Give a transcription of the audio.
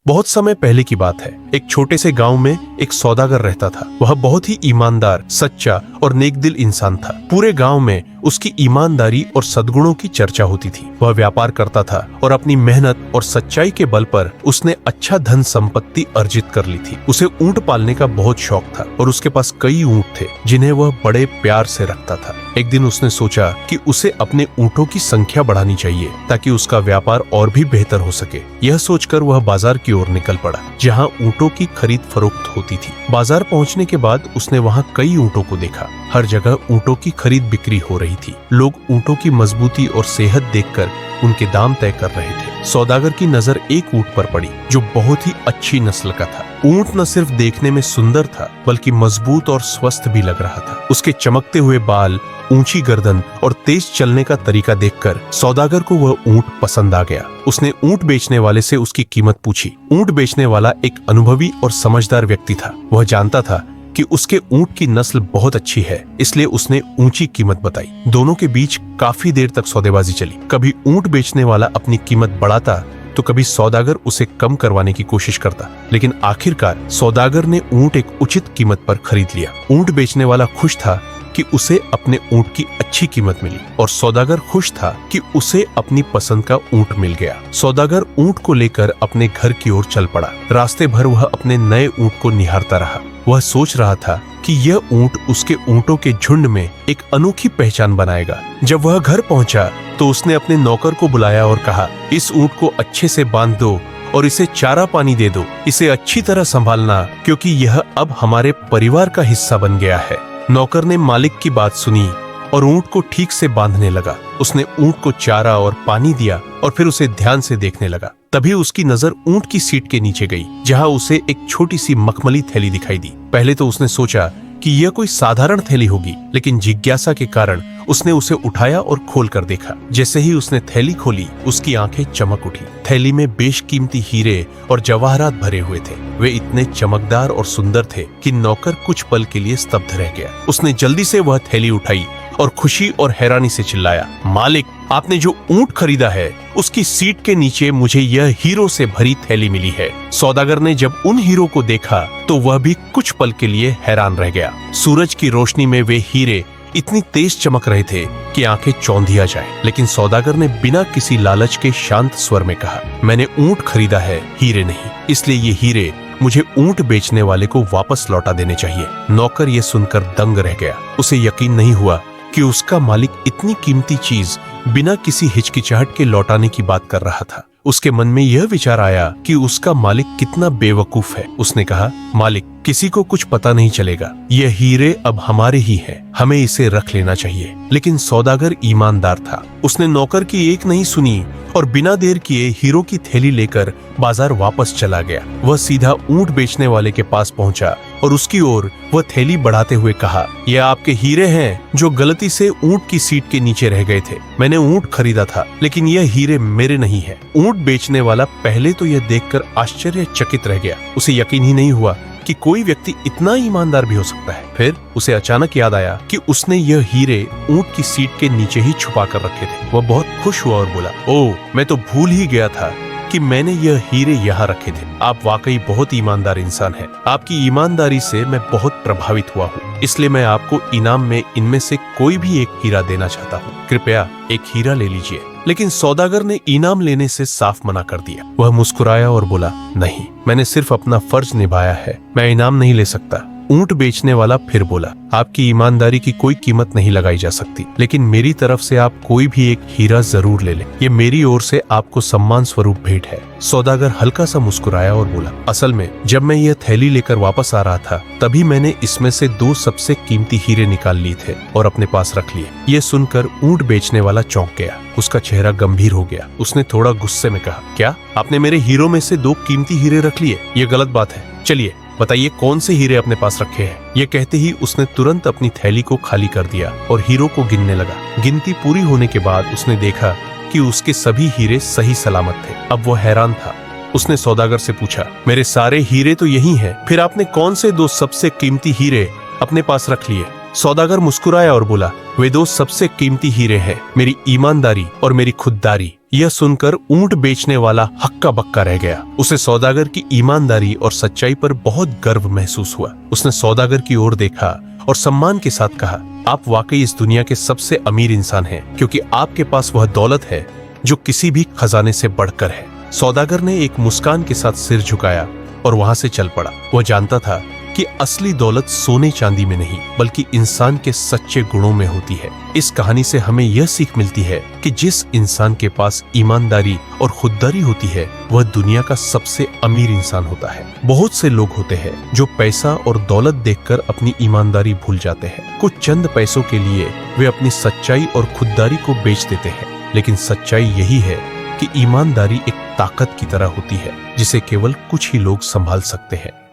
बहुत समय पहले की बात है। एक छोटे से गांव में एक सौदागर रहता था। वह बहुत ही ईमानदार, सच्चा और नेकदिल इंसान था। पूरे गांव में उसकी ईमानदारी और सद्गुणों की चर्चा होती थी। वह व्यापार करता था और अपनी मेहनत और सच्चाई के बल पर उसने अच्छा धन संपत्ति अर्जित कर ली थी। उसे ऊंट पालने का बहुत शौक था और उसके पास कई ऊंट थे जिन्हें वह बड़े प्यार से रखता था। एक दिन उसने सोचा कि उसे अपने ऊंटों की संख्या बढ़ानी चाहिए ताकि उसका व्यापार और भी बेहतर हो सके। यह सोचकर वह बाजार की ओर निकल पड़ा जहां ऊंटों की खरीद फरोख्त होती थी। बाजार पहुंचने के बाद उसने वहां कई ऊंटों को देखा। हर जगह ऊंटों की खरीद बिक्री हो रही थी। लोग ऊंटों की मजबूती और सेहत देखकर उनके दाम तय कर रहे थे। सौदागर की नजर एक ऊंट पर पड़ी जो बहुत ही अच्छी नस्ल का था। ऊंट न सिर्फ देखने में सुंदर था बल्कि मजबूत और स्वस्थ भी लग रहा था। उसके चमकते हुए बाल, ऊंची गर्दन और तेज चलने का तरीका देखकर सौदागर को वह ऊंट पसंद आ गया। उसने ऊंट बेचने वाले से उसकी कीमत पूछी। ऊंट बेचने वाला एक अनुभवी और समझदार व्यक्ति था। वह जानता था कि उसके ऊंट की नस्ल बहुत अच्छी है, इसलिए उसने ऊंची कीमत बताई। दोनों के बीच काफी देर तक सौदेबाजी चली। कभी ऊंट बेचने वाला अपनी कीमत बढ़ाता तो कभी सौदागर उसे कम करवाने की कोशिश करता, लेकिन आखिरकार सौदागर ने ऊंट एक उचित कीमत पर खरीद लिया। ऊंट बेचने वाला खुश था कि उसे अपने ऊंट की अच्छी कीमत मिली और सौदागर खुश था कि उसे अपनी पसंद का ऊंट मिल गया। सौदागर ऊंट को लेकर अपने घर की ओर चल पड़ा। रास्ते भर वह अपने नए ऊंट को निहारता रहा। वह सोच रहा था कि यह ऊंट उसके ऊंटों के झुंड में एक अनोखी पहचान बनाएगा। जब वह घर पहुंचा तो उसने अपने नौकर को बुलाया और कहा, इस ऊंट को अच्छे से बांध दो और इसे चारा पानी दे दो। इसे अच्छी तरह संभालना क्योंकि यह अब हमारे परिवार का हिस्सा बन गया है। नौकर ने मालिक की बात सुनी और ऊंट को ठीक से बांधने लगा। उसने ऊंट को चारा और पानी दिया और फिर उसे ध्यान से देखने लगा। तभी उसकी नजर ऊंट की सीट के नीचे गई जहां उसे एक छोटी सी मखमली थैली दिखाई दी। पहले तो उसने सोचा कि यह कोई साधारण थैली होगी, लेकिन जिज्ञासा के कारण उसने उसे उठाया और खोल कर देखा। जैसे ही उसने थैली खोली उसकी आंखें चमक उठी। थैली में बेशकीमती हीरे और जवाहरात भरे हुए थे। वे इतने चमकदार और सुंदर थे कि नौकर कुछ पल के लिए स्तब्ध रह गया। उसने जल्दी से वह थैली उठाई और खुशी और हैरानी से चिल्लाया, मालिक, आपने जो ऊंट खरीदा है उसकी सीट के नीचे मुझे यह हीरो से भरी थैली मिली है। सौदागर ने जब उन हीरो को देखा तो वह भी कुछ पल के लिए हैरान रह गया। सूरज की रोशनी में वे हीरे इतनी तेज चमक रहे थे कि आंखें चौंधिया जाए। लेकिन सौदागर ने बिना किसी लालच के शांत स्वर में कहा, मैंने ऊंट खरीदा है, हीरे नहीं। इसलिए ये हीरे मुझे ऊंट बेचने वाले को वापस लौटा देने चाहिए। नौकर ये सुनकर दंग रह गया। उसे यकीन नहीं हुआ कि उसका मालिक इतनी कीमती चीज बिना किसी हिचकिचाहट के लौटाने की बात कर रहा था। उसके मन में यह विचार आया कि उसका मालिक कितना बेवकूफ है। उसने कहा, मालिक, किसी को कुछ पता नहीं चलेगा। यह हीरे अब हमारे ही हैं, हमें इसे रख लेना चाहिए। लेकिन सौदागर ईमानदार था। उसने नौकर की एक नहीं सुनी और बिना देर किए हीरो की थैली लेकर बाजार वापस चला गया। वह सीधा ऊंट बेचने वाले के पास पहुंचा और उसकी ओर वह थैली बढ़ाते हुए कहा, यह आपके हीरे हैं जो गलती से ऊंट की सीट के नीचे रह गए थे। मैंने ऊंट खरीदा था लेकिन यह हीरे मेरे नहीं है। ऊंट बेचने वाला पहले तो यह देखकर आश्चर्यचकित रह गया। उसे यकीन ही नहीं हुआ कि कोई व्यक्ति इतना ईमानदार भी हो सकता है। फिर उसे अचानक याद आया कि उसने यह हीरे ऊंट की सीट के नीचे ही छुपा कर रखे थे। वह बहुत खुश हुआ और बोला, ओह, मैं तो भूल ही गया था कि मैंने यह हीरे यहाँ रखे थे। आप वाकई बहुत ईमानदार इंसान हैं। आपकी ईमानदारी से मैं बहुत प्रभावित हुआ हूँ, इसलिए मैं आपको इनाम में इनमें से कोई भी एक हीरा देना चाहता हूँ। कृपया एक हीरा ले लीजिए। लेकिन सौदागर ने इनाम लेने से साफ मना कर दिया। वह मुस्कुराया और बोला, नहीं, मैंने सिर्फ अपना फर्ज निभाया है, मैं इनाम नहीं ले सकता। ऊंट बेचने वाला फिर बोला, आपकी ईमानदारी की कोई कीमत नहीं लगाई जा सकती, लेकिन मेरी तरफ से आप कोई भी एक हीरा जरूर ले लें। ये मेरी ओर से आपको सम्मान स्वरूप भेंट है। सौदागर हल्का सा मुस्कुराया और बोला, असल में जब मैं यह थैली लेकर वापस आ रहा था तभी मैंने इसमें से 2 सबसे कीमती हीरे निकाल लिए थे और अपने पास रख लिए। ये सुनकर ऊंट बेचने वाला चौंक गया। उसका चेहरा गंभीर हो गया। उसने थोड़ा गुस्से में कहा, क्या आपने मेरे हीरो में से 2 कीमती हीरे रख लिए? ये गलत बात है। चलिए बताइए कौन से हीरे अपने पास रखे हैं। ये कहते ही उसने तुरंत अपनी थैली को खाली कर दिया और हीरो को गिनने लगा। गिनती पूरी होने के बाद उसने देखा कि उसके सभी हीरे सही सलामत थे। अब वो हैरान था। उसने सौदागर से पूछा, मेरे सारे हीरे तो यही हैं, फिर आपने कौन से 2 सबसे कीमती हीरे अपने पास रख लिए? सौदागर मुस्कुराया और बोला, वे 2 सबसे कीमती हीरे हैं, मेरी ईमानदारी और मेरी खुददारी। यह सुनकर ऊंट बेचने वाला हक्का बक्का रह गया। उसे सौदागर की ईमानदारी और सच्चाई पर बहुत गर्व महसूस हुआ। उसने सौदागर की ओर देखा और सम्मान के साथ कहा, आप वाकई इस दुनिया के सबसे अमीर इंसान हैं, क्योंकि आपके पास वह दौलत है जो किसी भी खजाने से बढ़कर है। सौदागर ने एक मुस्कान के साथ सिर झुकाया और वहां से चल पड़ा। वह जानता था कि असली दौलत सोने चांदी में नहीं, बल्कि इंसान के सच्चे गुणों में होती है। इस कहानी से हमें यह सीख मिलती है कि जिस इंसान के पास ईमानदारी और खुददारी होती है, वह दुनिया का सबसे अमीर इंसान होता है। बहुत से लोग होते हैं जो पैसा और दौलत देखकर अपनी ईमानदारी भूल जाते हैं। कुछ चंद पैसों के लिए वे अपनी सच्चाई और खुददारी को बेच देते हैं, लेकिन सच्चाई यही है कि ईमानदारी एक ताकत की तरह होती है, जिसे केवल कुछ ही लोग संभाल सकते हैं।